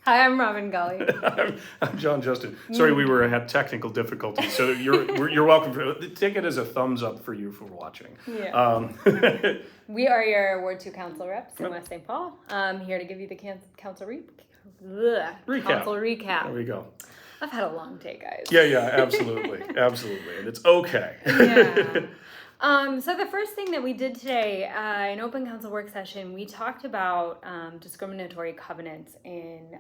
Hi, I'm Robin Gully. I'm John Justin. Sorry, we had technical difficulties. So you're welcome. Take it as a thumbs up for you for watching. Yeah. We are your Ward 2 council reps in West St. Paul. I'm here to give you the council recap. Council recap. There we go. I've had a long day, guys. Yeah, absolutely, absolutely, and it's okay. Yeah. So the first thing that we did today, in open council work session, we talked about discriminatory covenants in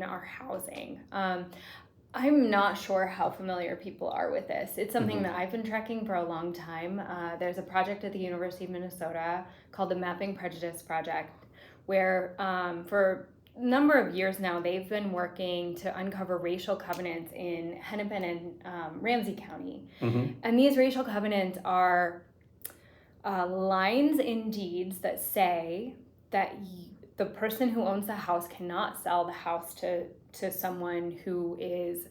our housing. I'm not sure how familiar people are with this. It's something that I've been tracking for a long time. There's a project at the University of Minnesota called the Mapping Prejudice Project, where for a number of years now, they've been working to uncover racial covenants in Hennepin and Ramsey County. And these racial covenants are lines in deeds that say that the person who owns the house cannot sell the house to someone who is,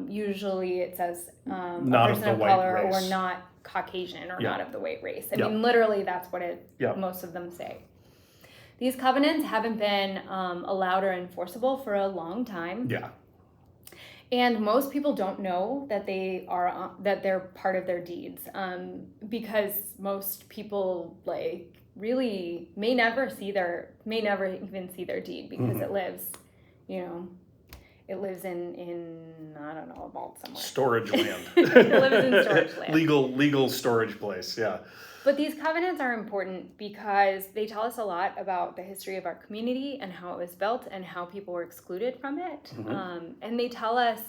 usually it says a person of color or not Caucasian or not of the white race. I mean, literally that's what most of them say. These covenants haven't been allowed or enforceable for a long time. Yeah. And most people don't know that they're part of their deeds, because most people really may never even see their deed because it lives, it lives in I don't know, a vault somewhere. Storage land. It lives in storage land. Legal storage place, yeah. But these covenants are important because they tell us a lot about the history of our community and how it was built and how people were excluded from it. And they tell us,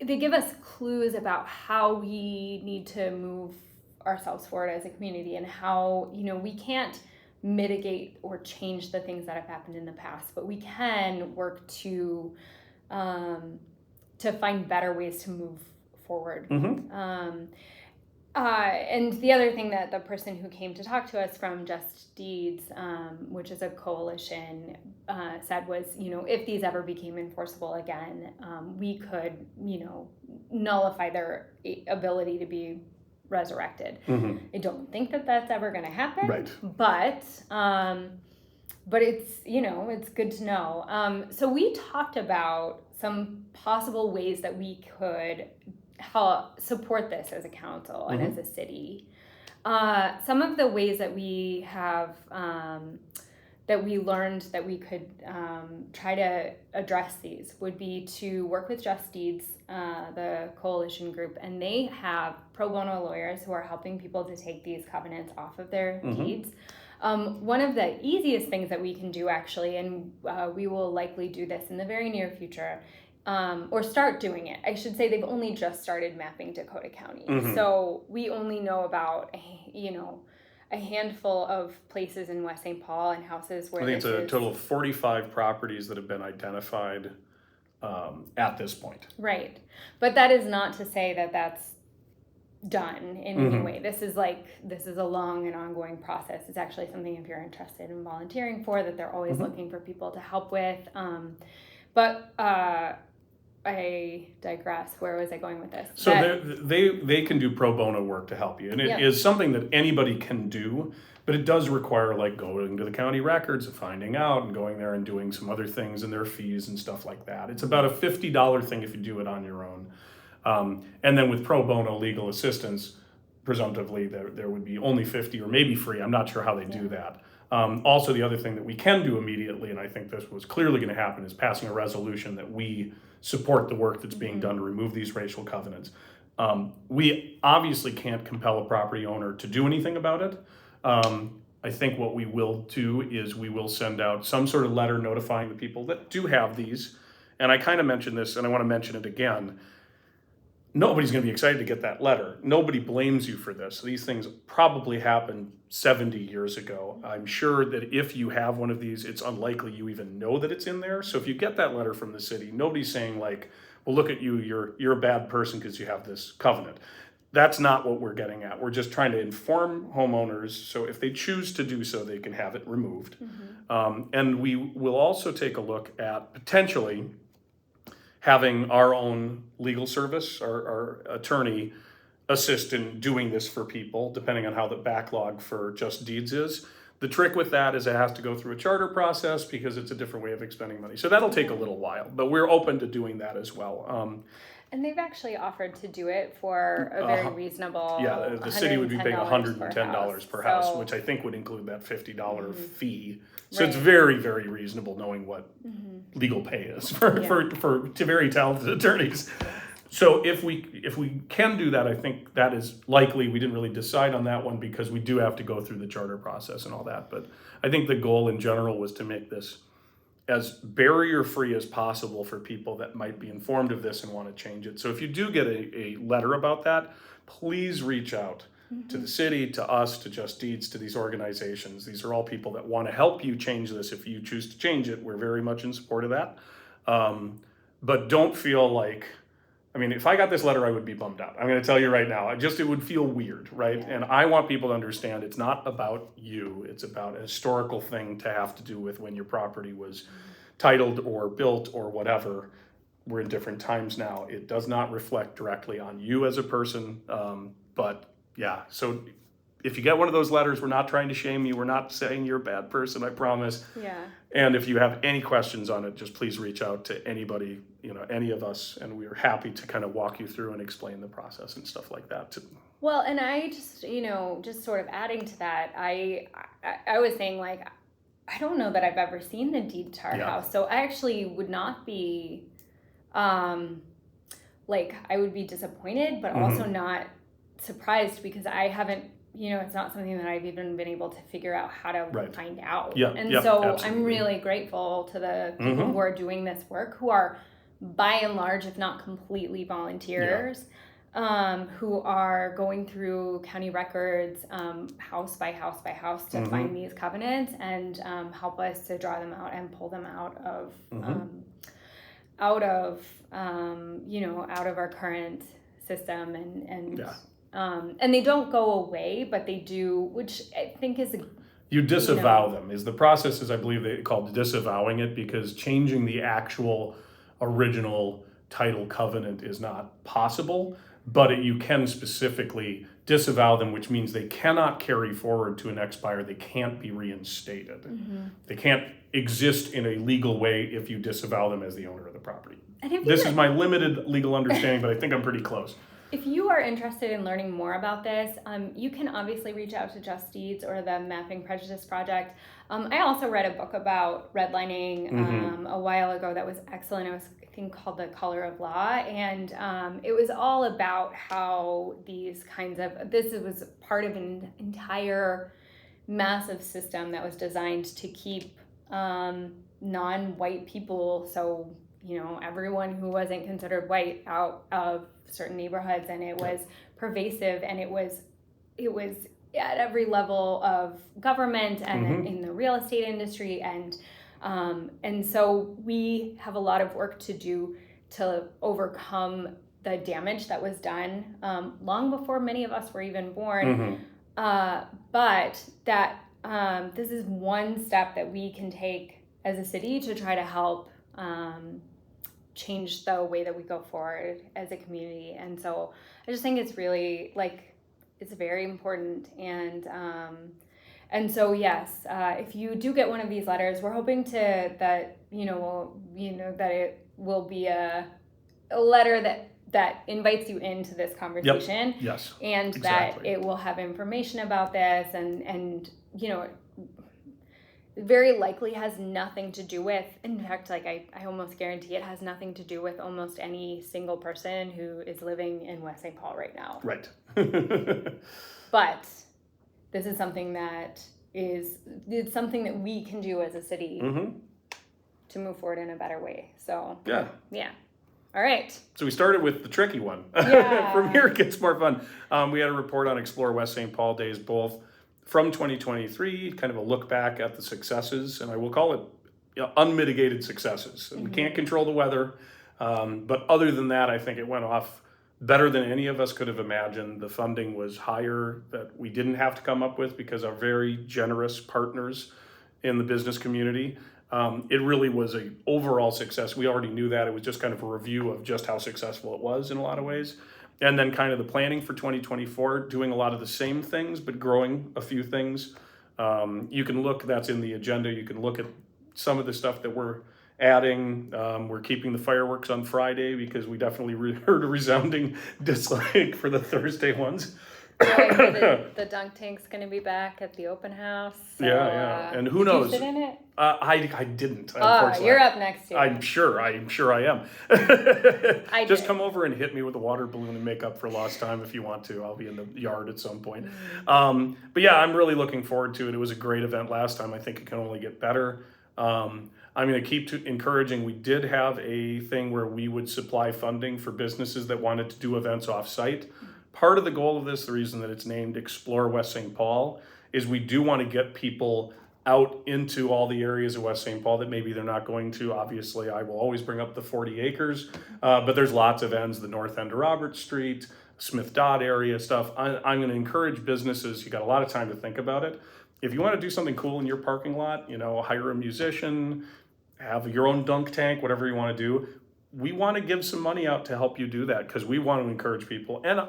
they give us clues about how we need to move ourselves forward as a community and how, we can't mitigate or change the things that have happened in the past, but we can work to find better ways to move forward. And the other thing that the person who came to talk to us from Just Deeds, which is a coalition, said was, if these ever became enforceable again, we could, nullify their ability to be resurrected. I don't think that that's ever going to happen. Right. But it's, it's good to know. So we talked about some possible ways that we could support this as a council and as a city. Some of the ways that we have that we learned that we could try to address these would be to work with Just Deeds, the coalition group, and they have pro bono lawyers who are helping people to take these covenants off of their deeds. One of the easiest things that we can do, actually, and we will likely do this in the very near future, or start doing it. I should say they've only just started mapping Dakota County. So we only know about, a handful of places in West St. Paul and houses where I think it's a total of 45 properties that have been identified at this point. Right. But that is not to say that that's done in any way. This is a long and ongoing process. It's actually something, if you're interested in volunteering for, that they're always looking for people to help with. But I digress. Where was I going with this? So they can do pro bono work to help you, and it is something that anybody can do, but it does require going to the county records and finding out and going there and doing some other things and their fees and stuff like that. It's about a $50 thing if you do it on your own. And then with pro bono legal assistance, presumptively there would be only 50 or maybe free. I'm not sure how they do that. Also, the other thing that we can do immediately, and I think this was clearly going to happen, is passing a resolution that we support the work that's being done to remove these racial covenants. We obviously can't compel a property owner to do anything about it. I think what we will do is we will send out some sort of letter notifying the people that do have these. And I kind of mentioned this, and I want to mention it again. Nobody's going to be excited to get that letter. Nobody blames you for this. These things probably happened 70 years ago. I'm sure that if you have one of these, it's unlikely you even know that it's in there. So if you get that letter from the city, nobody's saying well, look at you, you're a bad person because you have this covenant. That's not what we're getting at. We're just trying to inform homeowners, so if they choose to do so, they can have it removed. And we will also take a look at potentially having our own legal service, our attorney, assist in doing this for people, depending on how the backlog for Just Deeds is. The trick with that is it has to go through a charter process because it's a different way of expending money. So that'll take a little while, but we're open to doing that as well. And they've actually offered to do it for a very reasonable. Yeah, the city would be paying $110 per house, so, which I think would include that $50 fee. So it's very, very reasonable knowing what legal pay is for to very talented attorneys. So if we can do that, I think that is likely. We didn't really decide on that one because we do have to go through the charter process and all that. But I think the goal in general was to make this as barrier-free as possible for people that might be informed of this and want to change it. So if you do get a letter about that, please reach out to the city, to us, to Just Deeds, to these organizations. These are all people that want to help you change this. If you choose to change it, we're very much in support of that. But don't feel like, I mean, if I got this letter, I would be bummed out. I'm going to tell you right now. It would feel weird, right? Yeah. And I want people to understand it's not about you. It's about a historical thing to have to do with when your property was titled or built or whatever. We're in different times now. It does not reflect directly on you as a person. But yeah, so if you get one of those letters, we're not trying to shame you. We're not saying you're a bad person, I promise. Yeah. And if you have any questions on it, just please reach out to anybody, any of us, and we're happy to kind of walk you through and explain the process and stuff like that. Well, and I just, just sort of adding to that, I was saying, like, I don't know that I've ever seen the deed to our house. So I actually would not be, I would be disappointed, but also not surprised because I haven't, it's not something that I've even been able to figure out how to find out. Yeah, and so absolutely. I'm really grateful to the people who are doing this work, who are by and large, if not completely volunteers, who are going through county records, house by house by house to find these covenants and help us to draw them out and pull them out of out of our current system and they don't go away, but they do, which I think is you disavow them. Is the process is I believe they called disavowing it, because changing the actual original title covenant is not possible, but you can specifically disavow them, which means they cannot carry forward to an expire. They can't be reinstated. They can't exist in a legal way if you disavow them as the owner of the property. This is my limited legal understanding, but I think I'm pretty close. If you are interested in learning more about this, you can obviously reach out to Just Deeds or the Mapping Prejudice Project. I also read a book about redlining a while ago that was excellent. It was, I think, called The Color of Law, and it was all about how these kinds of, this was part of an entire massive system that was designed to keep non-white people, so everyone who wasn't considered white, out of certain neighborhoods, and it was pervasive, and it was at every level of government and in the real estate industry, and so we have a lot of work to do to overcome the damage that was done long before many of us were even born. But that this is one step that we can take as a city to try to help change the way that we go forward as a community. And so I just think it's really, it's very important. And so yes, if you do get one of these letters, we're hoping that that it will be a letter that invites you into this conversation. Yep. Yes. And exactly. That it will have information about this and very likely has nothing to do with, in fact, I almost guarantee it has nothing to do with almost any single person who is living in West St. Paul right now. Right. But this is something it's something that we can do as a city to move forward in a better way. So yeah. All right. So we started with the tricky one. Yeah. From here it gets more fun. We had a report on Explore West St. Paul Days, both from 2023, kind of a look back at the successes, and I will call it unmitigated successes. We can't control the weather, but other than that, I think it went off better than any of us could have imagined. The funding was higher that we didn't have to come up with because our very generous partners in the business community. It really was an overall success. We already knew that. It was just kind of a review of just how successful it was in a lot of ways. And then kind of the planning for 2024, doing a lot of the same things, but growing a few things. You can look, that's in the agenda. You can look at some of the stuff that we're adding. We're keeping the fireworks on Friday because we definitely heard a resounding dislike for the Thursday ones. I heard the dunk tank's going to be back at the open house. So, yeah. And who did knows? you sit in it? I didn't. Oh, Unfortunately. you're up next year. I'm sure I am. I Just did. come over and hit me with a water balloon and make up for lost time if you want to. I'll be in the yard at some point. But yeah, I'm really looking forward to it. It was a great event last time. I think it can only get better. I'm going to keep encouraging. We did have a thing where we would supply funding for businesses that wanted to do events off-site. Part of the goal of this, the reason that it's named Explore West St. Paul, is we do want to get people out into all the areas of West St. Paul that maybe they're not going to. Obviously, I will always bring up the 40 acres, but there's lots of ends, the north end of Robert Street, Smith Dodd area stuff. I'm going to encourage businesses, you got a lot of time to think about it. If you want to do something cool in your parking lot, hire a musician, have your own dunk tank, whatever you want to do, we want to give some money out to help you do that because we want to encourage people. And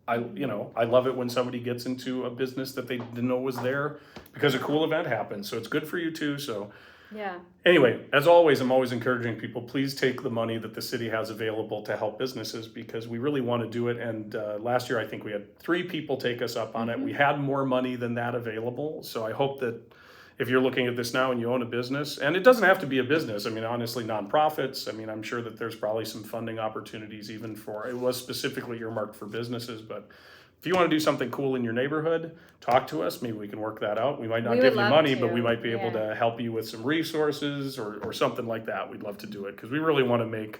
I love it when somebody gets into a business that they didn't know was there because a cool event happens. So it's good for you too. So Yeah. anyway, as always, I'm always encouraging people, please take the money that the city has available to help businesses because we really want to do it. And last year, I think we had 3 people take us up on it. We had more money than that available. So I hope that if you're looking at this now and you own a business, and it doesn't have to be a business, I mean, honestly, nonprofits, I mean, I'm sure that there's probably some funding opportunities even for, it was specifically earmarked for businesses, but if you want to do something cool in your neighborhood, talk to us, maybe we can work that out. We might not We give would you love money, to, but we might be able yeah. to help you with some resources or something like that. We'd love to do it, because we really want to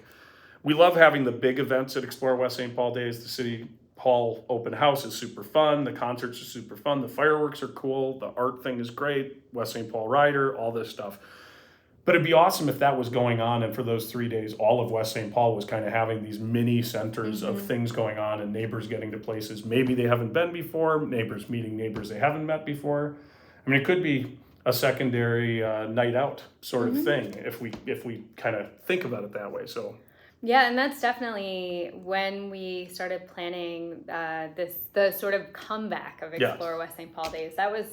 we love having the big events at Explore West St. Paul Days. The City Hall open house is super fun. The concerts are super fun. The fireworks are cool. The art thing is great. West St. Paul Rider, all this stuff. But it'd be awesome if that was going on, and for those 3 days, all of West St. Paul was kind of having these mini centers of things going on and neighbors getting to places maybe they haven't been before, neighbors meeting neighbors they haven't met before. I mean, it could be a secondary night out sort of thing if we kind of think about it that way. So. Yeah, and that's definitely when we started planning the sort of comeback of Explore West St. Paul Days. That was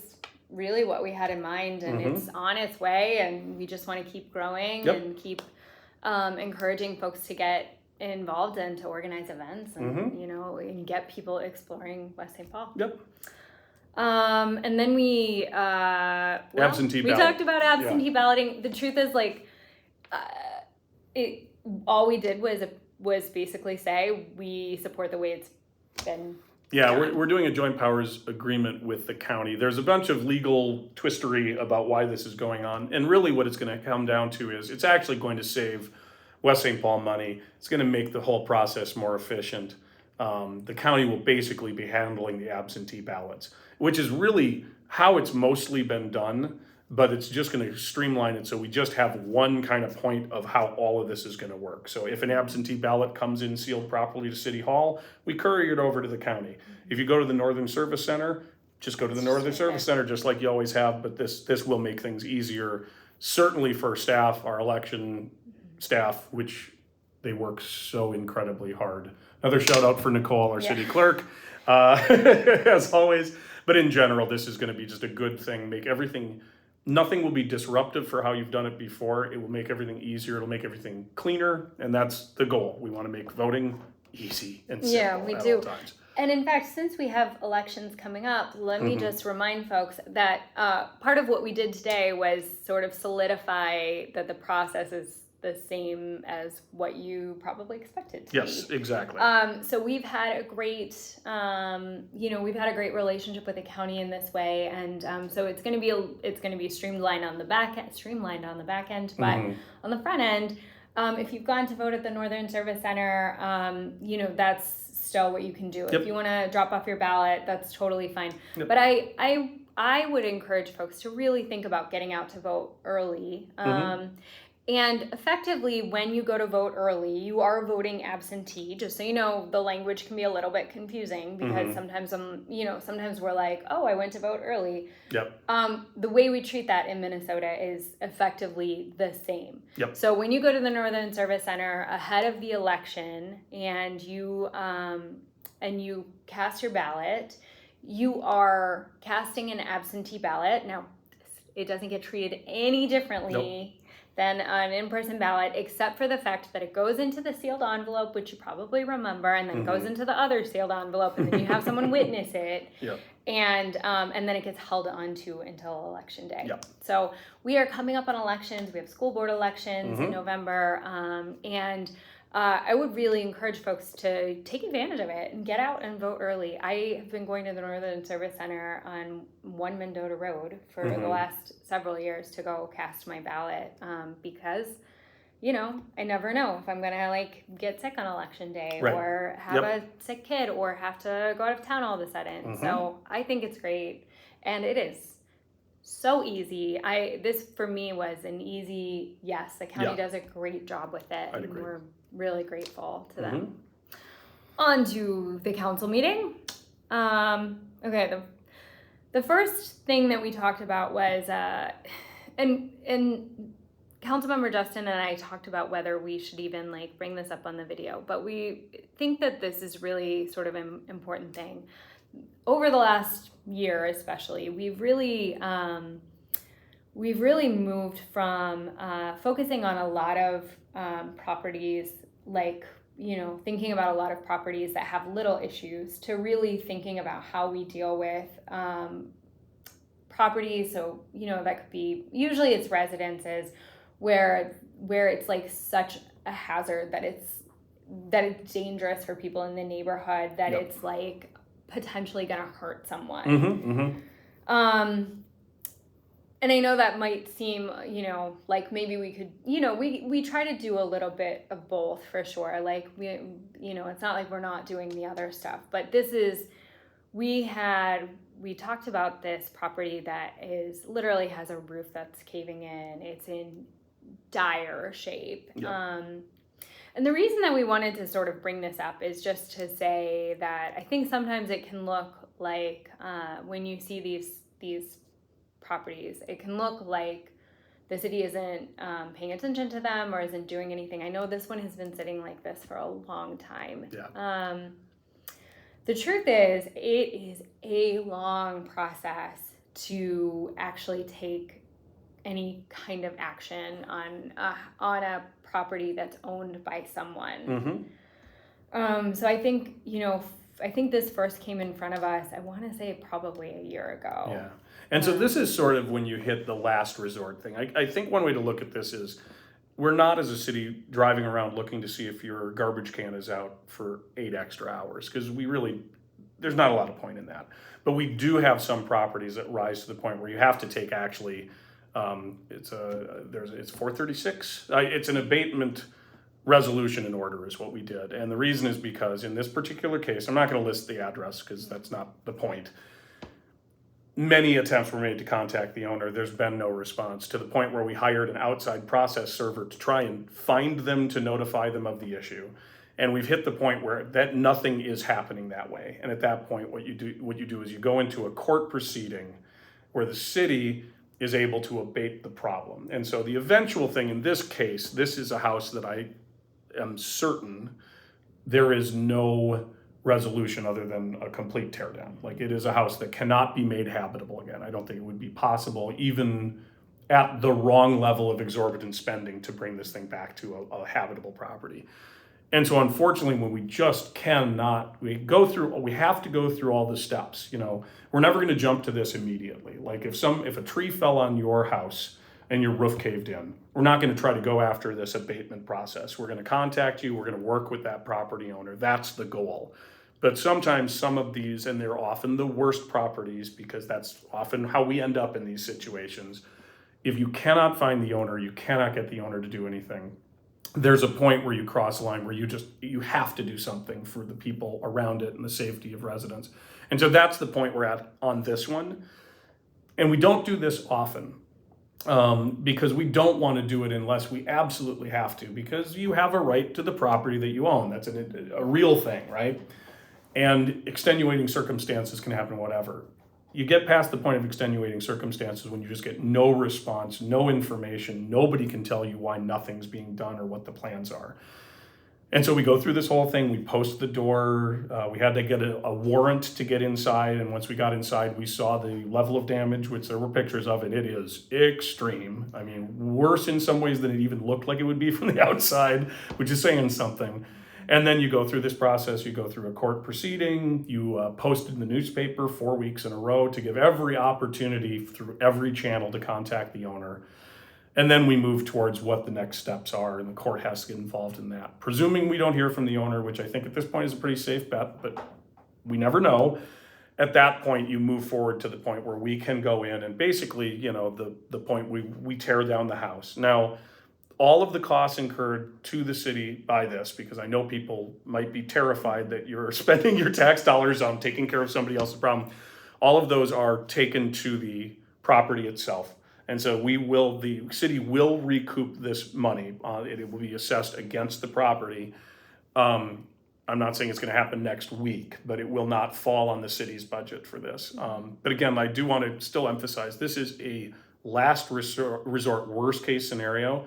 really what we had in mind, and it's on its way, and we just want to keep growing and keep encouraging folks to get involved and to organize events and and get people exploring West St. Paul. Yep. And then we absentee we ballot. talked about absentee balloting. The truth is, all we did was basically say we support the way it's been. Yeah, we're doing a joint powers agreement with the county. There's a bunch of legal twistery about why this is going on. And really what it's going to come down to is it's actually going to save West St. Paul money. It's going to make the whole process more efficient. The county will basically be handling the absentee ballots, which is really how it's mostly been done. But it's just going to streamline it so we just have one kind of point of how all of this is going to work. So if an absentee ballot comes in sealed properly to City Hall, we courier it over to the county. If you go to the Northern Service Center, just go to the Northern Service Center just like you always have, but this will make things easier, certainly for staff, our election staff, which they work so incredibly hard. Another shout out for Nicole, our city clerk, as always. But in general, this is going to be just a good thing, nothing will be disruptive for how you've done it before. It will make everything easier. It'll make everything cleaner. And that's the goal. We want to make voting easy and simple we at do. all times. And in fact, since we have elections coming up, let me just remind folks that part of what we did today was sort of solidify that the process is the same as what you probably expected to be. Yes, exactly. So we've had a great, we've had a great relationship with the county in this way, and so it's going to be streamlined on the back end, but on the front end, if you've gone to vote at the Northern Service Center, that's still what you can do. If you want to drop off your ballot, that's totally fine. But I would encourage folks to really think about getting out to vote early. And effectively, when you go to vote early, you are voting absentee. Just so you know, the language can be a little bit confusing because sometimes we're like, oh, I went to vote early. Yep. The way we treat that in Minnesota is effectively the same. Yep. So when you go to the Northern Service Center ahead of the election and you cast your ballot, you are casting an absentee ballot. Now, it doesn't get treated any differently than an in-person ballot, except for the fact that it goes into the sealed envelope, which you probably remember, and then goes into the other sealed envelope, and then you have someone witness it. And then it gets held onto until election day. So we are coming up on elections. We have school board elections in November, and I would really encourage folks to take advantage of it and get out and vote early. I have been going to the Northern Service Center on 1 Mendota Road for the last several years to go cast my ballot because, you know, I never know if I'm going to like get sick on election day or have a sick kid or have to go out of town all of a sudden. So I think it's great, and it is so easy. This for me was an easy yes. The county does a great job with it, and we're really grateful to them. On to the council meeting. Okay, the first thing that we talked about was and Councilmember Justin and I talked about whether we should even like bring this up on the video, but we think that this is really sort of an important thing. Over the last year, especially, we've really moved from focusing on a lot of properties, like, you know, thinking about a lot of properties that have little issues, to really thinking about how we deal with properties. So, you know, that could be, usually it's residences where it's like such a hazard that it's dangerous for people in the neighborhood, that it's like potentially gonna hurt someone. And I know that might seem, you know, like maybe we could, you know, we try to do a little bit of both for sure. Like we, you know, it's not like we're not doing the other stuff, but this is, we talked about this property that is literally has a roof that's caving in. It's in dire shape. And the reason that we wanted to sort of bring this up is just to say that I think sometimes it can look like when you see these properties, it can look like the city isn't paying attention to them or isn't doing anything. I know this one has been sitting like this for a long time. The truth is, it is a long process to actually take any kind of action on a property that's owned by someone. So I think, you know, I think this first came in front of us, I want to say probably a year ago. And so this is sort of when you hit the last resort thing. I think one way to look at this is, we're not as a city driving around looking to see if your garbage can is out for 8 extra hours, because there's not a lot of point in that. But we do have some properties that rise to the point where you have to take actually, it's 436. It's an abatement resolution in order is what we did. And the reason is because in this particular case, I'm not going to list the address because that's not the point. Many attempts were made to contact the owner. There's been no response, to the point where we hired an outside process server to try and find them, to notify them of the issue. And we've hit the point where that nothing is happening that way. And at that point, what you do is you go into a court proceeding where the city is able to abate the problem. And so the eventual thing in this case, this is a house that I am certain there is no resolution other than a complete tear down. Like, it is a house that cannot be made habitable again. I don't think it would be possible, even at the wrong level of exorbitant spending, to bring this thing back to a habitable property. And so unfortunately, when we just cannot, we have to go through all the steps. You know, we're never going to jump to this immediately. Like if a tree fell on your house and your roof caved in, we're not going to try to go after this abatement process. We're going to contact you. We're going to work with that property owner. That's the goal. But sometimes some of these, and they're often the worst properties, because that's often how we end up in these situations. If you cannot find the owner, you cannot get the owner to do anything. There's a point where you cross a line where you have to do something for the people around it and the safety of residents. And so that's the point we're at on this one. And we don't do this often because we don't want to do it unless we absolutely have to, because you have a right to the property that you own. That's a real thing, right? And extenuating circumstances can happen, whatever. You get past the point of extenuating circumstances when you just get no response, no information. Nobody can tell you why nothing's being done or what the plans are. And so we go through this whole thing. We post the door. We had to get a warrant to get inside. And once we got inside, we saw the level of damage, which there were pictures of it. It is extreme. I mean, worse in some ways than it even looked like it would be from the outside, which is saying something. And then you go through this process. You go through a court proceeding. You post in the newspaper 4 weeks in a row to give every opportunity through every channel to contact the owner. And then we move towards what the next steps are, and the court has to get involved in that. Presuming we don't hear from the owner, which I think at this point is a pretty safe bet, but we never know. At that point, you move forward to the point where we can go in and basically, the point we tear down the house. Now, all of the costs incurred to the city by this, because I know people might be terrified that you're spending your tax dollars on taking care of somebody else's problem. All of those are taken to the property itself. And so the city will recoup this money. It will be assessed against the property. I'm not saying it's going to happen next week, but it will not fall on the city's budget for this. But again, I do want to still emphasize, this is a last resort worst case scenario.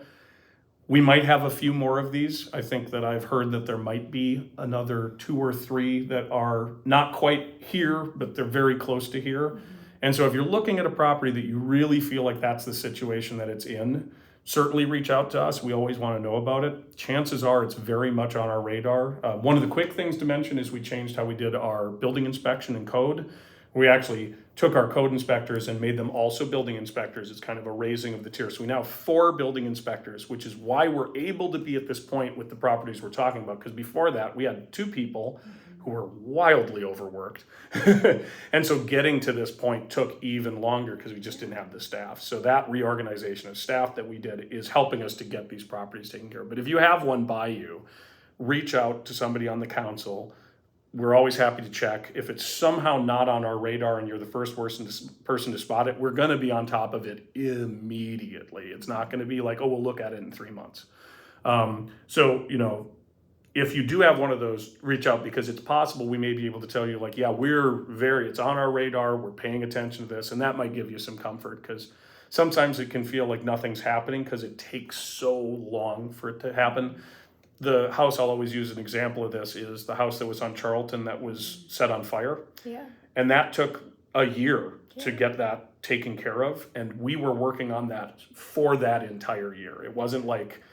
We might have a few more of these. I think that I've heard that there might be another 2 or 3 that are not quite here, but they're very close to here. And so if you're looking at a property that you really feel like that's the situation that it's in, certainly reach out to us. We always want to know about it. Chances are it's very much on our radar. One of the quick things to mention is we changed how we did our building inspection and code. We actually took our code inspectors and made them also building inspectors. It's kind of a raising of the tier. So we now have 4 building inspectors, which is why we're able to be at this point with the properties we're talking about. Because before that, we had 2 people who were wildly overworked. And so getting to this point took even longer because we just didn't have the staff. So that reorganization of staff that we did is helping us to get these properties taken care of. But if you have one by you, reach out to somebody on the council. We're always happy to check. If it's somehow not on our radar and you're the first person to spot it, we're gonna be on top of it immediately. It's not gonna be like, oh, we'll look at it in 3 months. If you do have one of those, reach out, because it's possible we may be able to tell you like, yeah, it's on our radar, we're paying attention to this, and that might give you some comfort, because sometimes it can feel like nothing's happening because it takes so long for it to happen. The house I'll always use an example of this is the house that was on Charlton that was set on fire. Yeah. And that took a year to get that taken care of, and we were working on that for that entire year. It wasn't like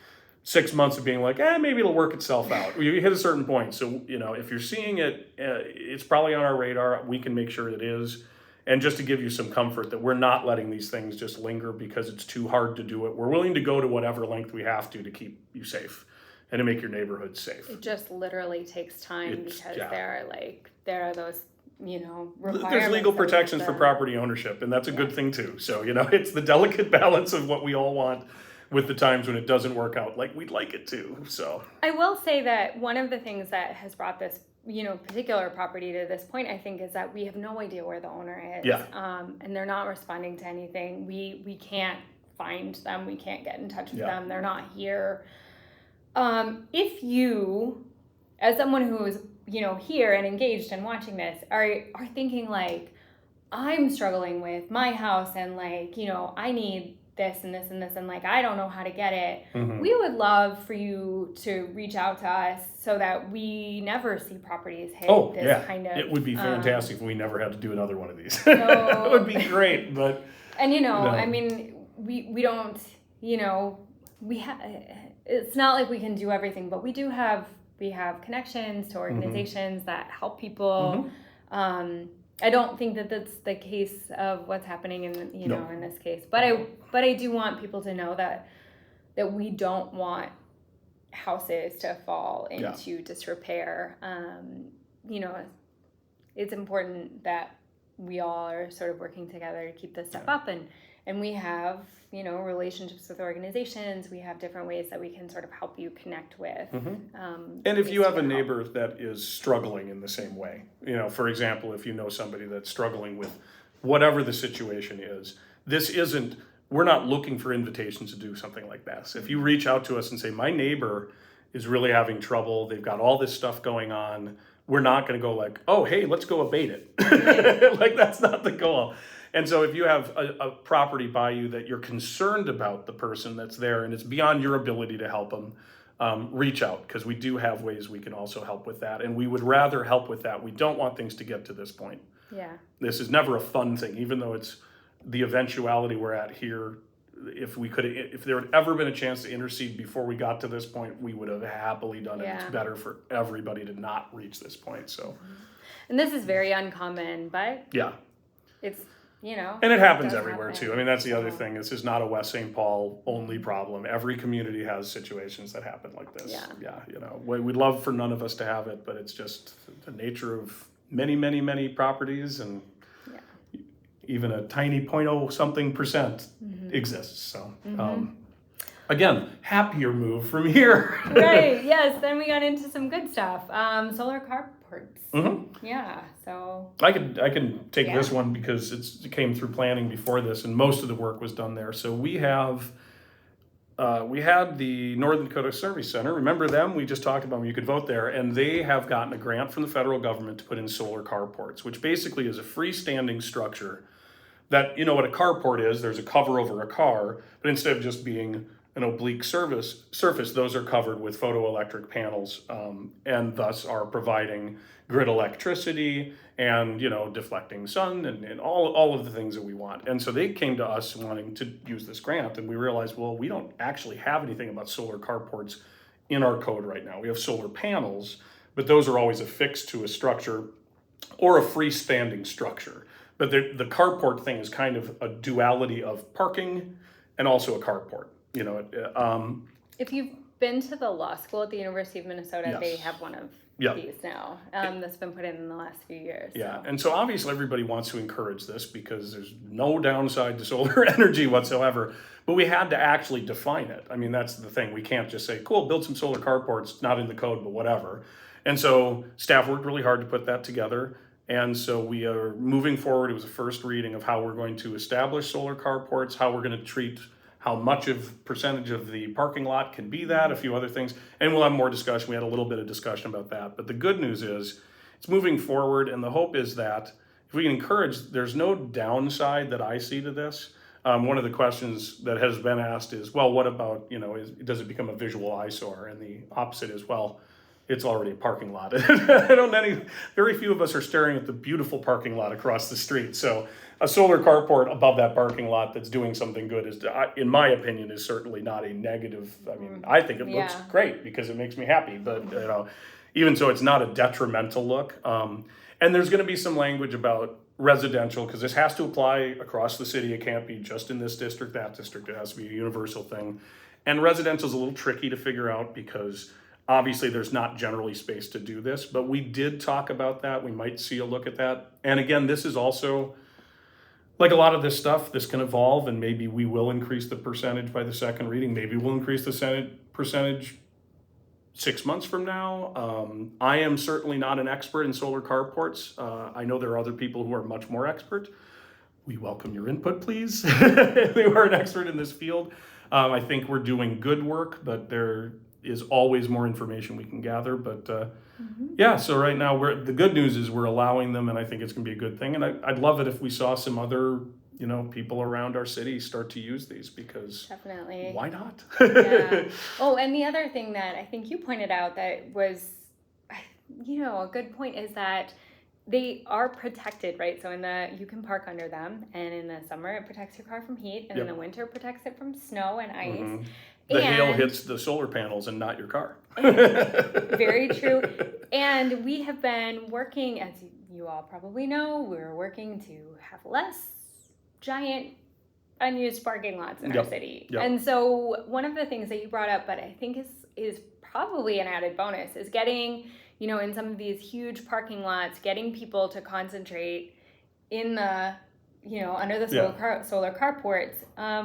6 months of being like, maybe it'll work itself out. You hit a certain point. So, if you're seeing it, it's probably on our radar. We can make sure it is. And just to give you some comfort that we're not letting these things just linger because it's too hard to do it. We're willing to go to whatever length we have to keep you safe and to make your neighborhood safe. It just literally takes time because there are those, requirements. There's legal protections for property ownership, and that's a good thing too. So, it's the delicate balance of what we all want with the times when it doesn't work out like we'd like it to. So I will say that one of the things that has brought this, particular property to this point, I think, is that we have no idea where the owner is. Yeah. And they're not responding to anything. We can't find them. We can't get in touch with them. They're not here. If you, as someone who is, here and engaged and watching this, are thinking like, I'm struggling with my house and like, I need this and this and this, and like, I don't know how to get it. Mm-hmm. We would love for you to reach out to us so that we never see properties hit kind of. It would be fantastic if we never had to do another one of these. That would be great, but. And I mean, we don't, it's not like we can do everything, but we have connections to organizations that help people. Mm-hmm. I don't think that that's the case of what's happening in in this case, but I do want people to know that we don't want houses to fall into disrepair. It's important that we all are sort of working together to keep this stuff up, and we have relationships with organizations. We have different ways that we can sort of help you connect with. Mm-hmm. And if you have a neighbor that is struggling in the same way, for example, if you know somebody that's struggling with whatever the situation is, we're not looking for invitations to do something like this. If you reach out to us and say, my neighbor is really having trouble, they've got all this stuff going on, we're not going to go like, oh, hey, let's go abate it. Like, that's not the goal. And so if you have a property by you that you're concerned about the person that's there and it's beyond your ability to help them, reach out, because we do have ways we can also help with that, and we would rather help with that. We don't want things to get to this point. Yeah. This is never a fun thing, even though it's the eventuality we're at here. If there had ever been a chance to intercede before we got to this point, we would have happily done it. Yeah. It's better for everybody to not reach this point. So, And this is very uncommon, but yeah, it's, you know. and it happens does everywhere happen. too. I mean, that's the other So, thing. This is not a West St. Paul only problem. Every community has situations that happen like this. Yeah. You know, we'd love for none of us to have it, but it's just the nature of many properties, and Yeah. even a tiny 0.0 something% exists. So, again, happier move from here. Right, yes. Then we got into some good stuff. Solar carports. Mm-hmm. Yeah, so. I can take Yeah. this one because it came through planning before this, and most of the work was done there. So we had the Northern Dakota Service Center. Remember them? We just talked about them. You could vote there, and they have gotten a grant from the federal government to put in solar carports, which basically is a freestanding structure that, you know what a carport is. There's a cover over a car, but instead of just being an oblique surface, those are covered with photoelectric panels, and thus are providing grid electricity and, you know, deflecting sun and all of the things that we want. And so they came to us wanting to use this grant, and we realized, well, we don't actually have anything about solar carports in our code right now. We have solar panels, but those are always affixed to a structure or a freestanding structure. But the carport thing is kind of a duality of parking and also a carport. You know, If you've been to the law school at the University of Minnesota, Yes. they have one of Yeah. these now that's been put in the last few years. yeah, So. and so obviously everybody wants to encourage this because there's no downside to solar energy whatsoever. But we had to actually define it. I mean, that's the thing. We can't just say, cool, build some solar carports, not in the code, but whatever. And so staff worked really hard to put that together. And so we are moving forward. It was a first reading of how we're going to establish solar carports, how we're going to treat how much of percentage of the parking lot can be that, a few other things. And we'll have more discussion. We had a little bit of discussion about that. But the good news is it's moving forward. And the hope is that if we can encourage, there's no downside that I see to this. One of the questions that has been asked is, well, what about, you know, does it become a visual eyesore? And the opposite is, well, it's already a parking lot. Very few of us are staring at the beautiful parking lot across the street. So a solar carport above that parking lot that's doing something good is, in my opinion, is certainly not a negative. I mean, I think it looks great because it makes me happy, but you know, even so, it's not a detrimental look. And there's going to be some language about residential, because this has to apply across the city. It can't be just in this district, that district. It has to be a universal thing. And residential is a little tricky to figure out because obviously there's not generally space to do this, but we did talk about that. We might see a look at that. And again, this is also, like a lot of this stuff, this can evolve, and maybe we will increase the percentage by the second reading. Maybe we'll increase the percentage 6 months from now. I am certainly not an expert in solar carports. I know there are other people who are much more expert. We welcome your input, please. If you are an expert in this field. I think we're doing good work, but there is always more information we can gather. But yeah, so right now the good news is we're allowing them, and I think it's going to be a good thing. And I'd love it if we saw some other, you know, people around our city start to use these, because Definitely. why not? Yeah. Oh, and the other thing that I think you pointed out that was, you know, a good point is that they are protected, right? So you can park under them, and in the summer it protects your car from heat, and in the winter it protects it from snow and ice. The hail hits the solar panels and not your car. Very true. And we have been working, as you all probably know, we're working to have less giant unused parking lots in our city. Yep. And so one of the things that you brought up, but I think is probably an added bonus, is getting, you know, in some of these huge parking lots, getting people to concentrate in the, you know, under the solar carports,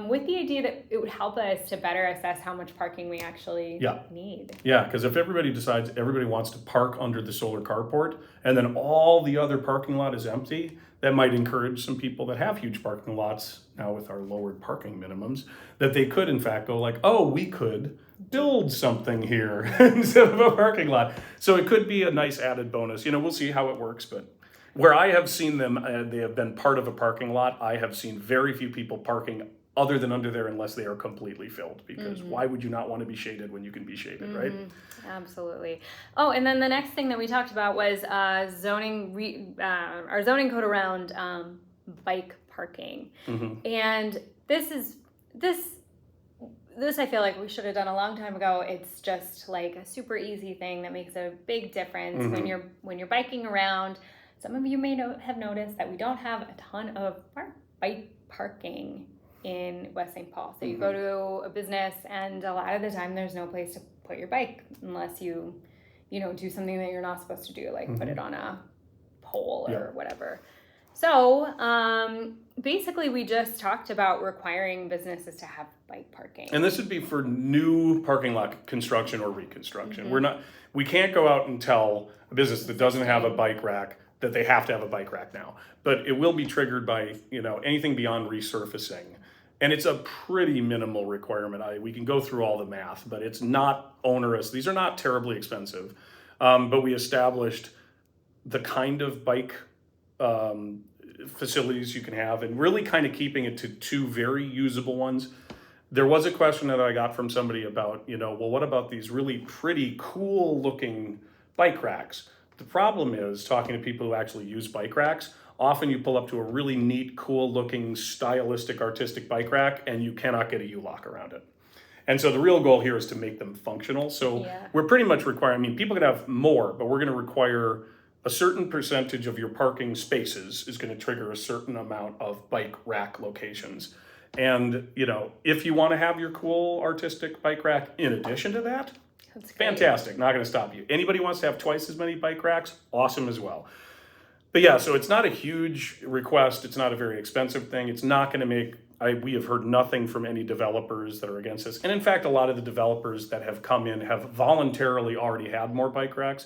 with the idea that it would help us to better assess how much parking we actually need. Yeah, because if everybody decides everybody wants to park under the solar carport, and then all the other parking lot is empty, that might encourage some people that have huge parking lots now with our lowered parking minimums, that they could in fact go like, oh, we could build something here instead of a parking lot. So it could be a nice added bonus. You know, we'll see how it works, but where I have seen them, they have been part of a parking lot. I have seen very few people parking other than under there unless they are completely filled, because why would you not want to be shaded when you can be shaded, right? Absolutely. Oh, and then the next thing that we talked about was our zoning code around bike parking. And this I feel like we should have done a long time ago. It's just like a super easy thing that makes a big difference when you're biking around. Some of you may have noticed that we don't have a ton of bike parking in West St. Paul. So you go to a business and a lot of the time there's no place to put your bike unless you do something that you're not supposed to do, like put it on a pole or whatever. So basically we just talked about requiring businesses to have bike parking. And this would be for new parking lot construction or reconstruction. We can't go out and tell a business that doesn't have a bike rack that they have to have a bike rack now. But it will be triggered by, anything beyond resurfacing. And it's a pretty minimal requirement. We can go through all the math, but it's not onerous. These are not terribly expensive. But we established the kind of bike facilities you can have, and really kind of keeping it to two very usable ones. There was a question that I got from somebody about, well, what about these really pretty cool looking bike racks? The problem is, talking to people who actually use bike racks, often you pull up to a really neat, cool looking, stylistic, artistic bike rack and you cannot get a U-lock around it. And so the real goal here is to make them functional. So we're pretty much requiring, people can have more, but we're going to require a certain percentage of your parking spaces is going to trigger a certain amount of bike rack locations. And, if you want to have your cool artistic bike rack in addition to that, that's fantastic. Not going to stop you. Anybody wants to have twice as many bike racks, awesome as well. But yeah, so it's not a huge request. It's not a very expensive thing. It's not going to make, we have heard nothing from any developers that are against this. And in fact, a lot of the developers that have come in have voluntarily already had more bike racks.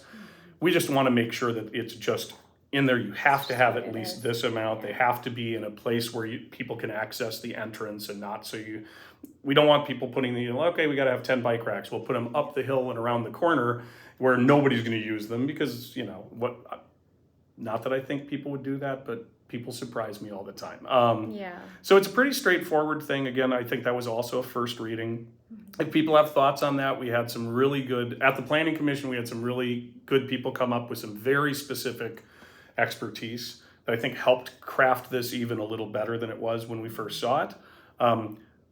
We just want to make sure that it's just in there. You have to have at least this amount. They have to be in a place where people can access the entrance and not we don't want people putting okay, we got to have 10 bike racks. We'll put them up the hill and around the corner where nobody's going to use them because, not that I think people would do that, but people surprise me all the time. So it's a pretty straightforward thing. Again, I think that was also a first reading. If people have thoughts on that, we had some really good, at the Planning Commission, we had some really good people come up with some very specific expertise that I think helped craft this even a little better than it was when we first saw it.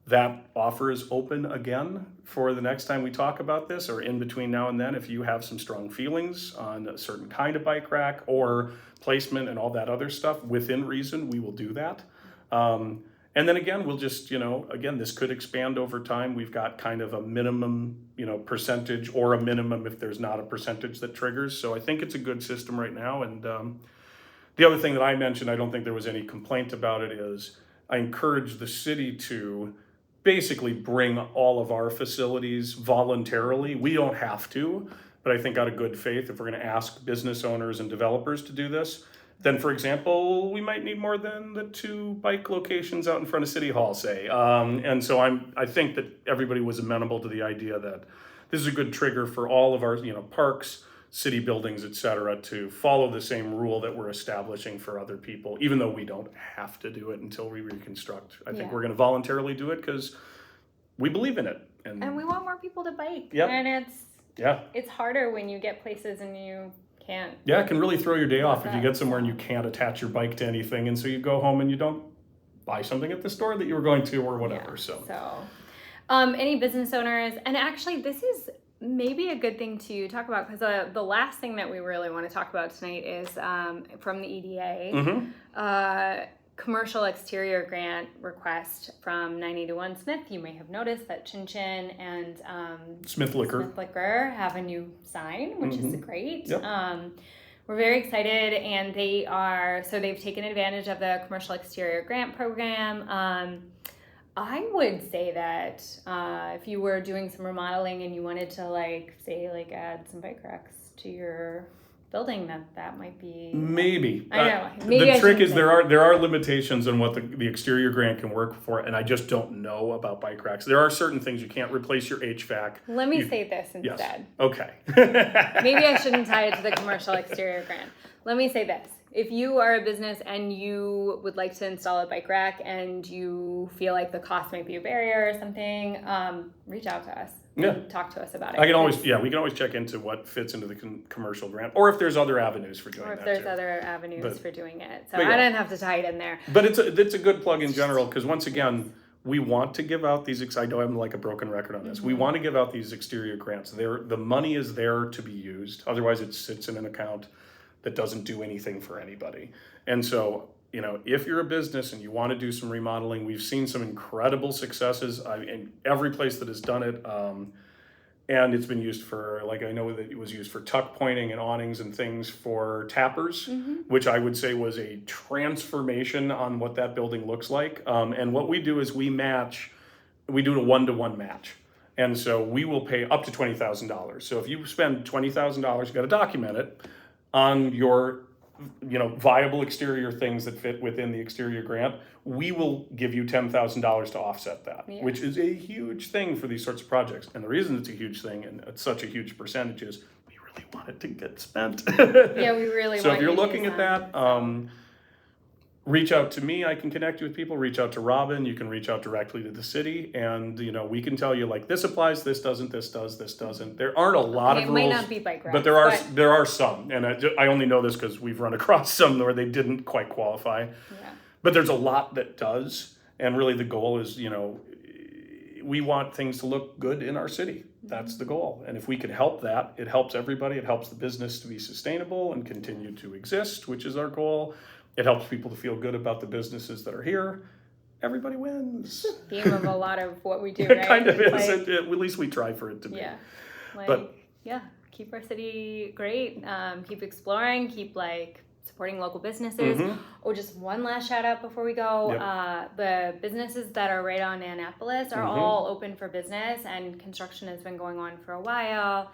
That offer is open again for the next time we talk about this, or in between now and then. If you have some strong feelings on a certain kind of bike rack or placement and all that other stuff, within reason, we will do that. And then again, we'll just, this could expand over time. We've got kind of a minimum, percentage, or a minimum if there's not a percentage that triggers. So I think it's a good system right now. And the other thing that I mentioned, I don't think there was any complaint about it, is I encourage the city to basically bring all of our facilities voluntarily. We don't have to, but I think out of good faith, if we're going to ask business owners and developers to do this, then, for example, we might need more than the 2 bike locations out in front of City Hall, say. And so I think that everybody was amenable to the idea that this is a good trigger for all of our, parks, city buildings, et cetera, to follow the same rule that we're establishing for other people, even though we don't have to do it until we reconstruct. I think we're going to voluntarily do it because we believe in it. And we want more people to bike. Yep. And it's harder when you get places and you can't. Yeah, it can really throw your day off if you get somewhere and you can't attach your bike to anything. And so you go home and you don't buy something at the store that you were going to or whatever. Yeah. So any business owners, and actually this is maybe a good thing to talk about, because the last thing that we really want to talk about tonight is from the EDA, commercial exterior grant request from 981 Smith. You may have noticed that Chin Chin and Smith Liquor have a new sign, which is great. Yep. We're very excited, and they've taken advantage of the commercial exterior grant program. I would say that if you were doing some remodeling and you wanted to add some bike racks to your building, that might be maybe. I know. Maybe the trick is there are limitations on what the exterior grant can work for, and I just don't know about bike racks. There are certain things you can't replace your HVAC. Let me say this instead. Yes. Okay. Maybe I shouldn't tie it to the commercial exterior grant. Let me say this. if you are a business and you would like to install a bike rack and you feel like the cost might be a barrier or something, reach out to us. Yeah. Talk to us about it. We can always check into what fits into the commercial grant, or if there's other avenues for doing that. Or if there's too. other avenues for doing it. So yeah. I didn't have to tie it in there. But it's a good plug in general, because once again, we want to give out these, I know I'm like a broken record on this. We want to give out these exterior grants. The money is there to be used. Otherwise it sits in an account that doesn't do anything for anybody. And so, if you're a business and you want to do some remodeling, we've seen some incredible successes in every place that has done it. And it's been used for, I know that it was used for tuck pointing and awnings and things for tappers, which I would say was a transformation on what that building looks like. And what we do is we do a 1-to-1 match. And so we will pay up to $20,000. So if you spend $20,000, you got to document it on your viable exterior things that fit within the exterior grant. We will give you $10,000 to offset that, which is a huge thing for these sorts of projects. And the reason it's a huge thing and it's such a huge percentage is we really want it to get spent. Yeah, we really So want if you're you to looking at that, reach out to me. I can connect you with people. Reach out to Robin. You can reach out directly to the city, and we can tell you this applies, this doesn't, this does, this doesn't. There aren't a lot of rules. It might not be bike racks, but there are some, and I only know this because we've run across some where they didn't quite qualify. Yeah. But there's a lot that does, and really the goal is we want things to look good in our city. That's the goal, and if we can help that, it helps everybody. It helps the business to be sustainable and continue to exist, which is our goal. It helps people to feel good about the businesses that are here. Everybody wins. Theme of a lot of what we do, It right? kind of is. At least we try for it to be. Yeah. But keep our city great. Keep exploring. Keep supporting local businesses. Oh, just one last shout out before we go. Yep. The businesses that are right on Annapolis are all open for business, and construction has been going on for a while.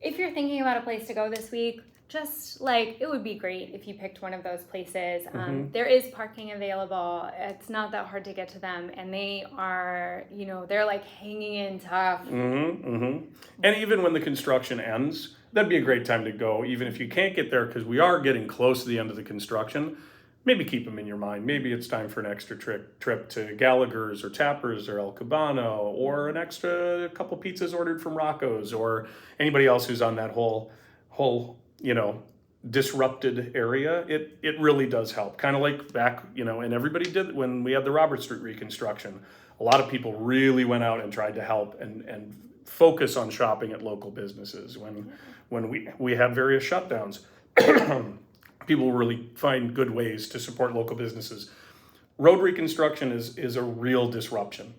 If you're thinking about a place to go this week, just it would be great if you picked one of those places. There is parking available. It's not that hard to get to them, and they are, they're hanging in tough. And even when the construction ends, that'd be a great time to go, even if you can't get there, because we are getting close to the end of the construction. Maybe keep them in your mind. Maybe it's time for an extra trip to Gallagher's or Tappers or El Cabano, or an extra couple pizzas ordered from Rocco's, or anybody else who's on that whole disrupted area. It really does help. Kind of like back, and everybody did when we had the Robert Street reconstruction. A lot of people really went out and tried to help and focus on shopping at local businesses. When we had various shutdowns, people really find good ways to support local businesses. Road reconstruction is a real disruption.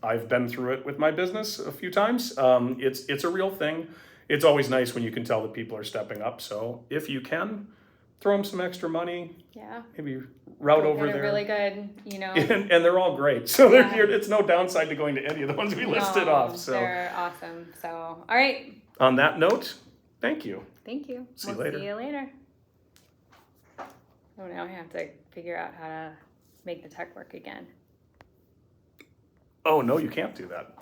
I've been through it with my business a few times. It's a real thing. It's always nice when you can tell that people are stepping up. So if you can, throw them some extra money. Yeah. Maybe route over there. Really good, And they're all great. So it's no downside to going to any of the ones we listed off. So they're awesome. So, all right. On that note, thank you. Thank you. See you later. See you later. Oh, now I have to figure out how to make the tech work again. Oh, no, you can't do that.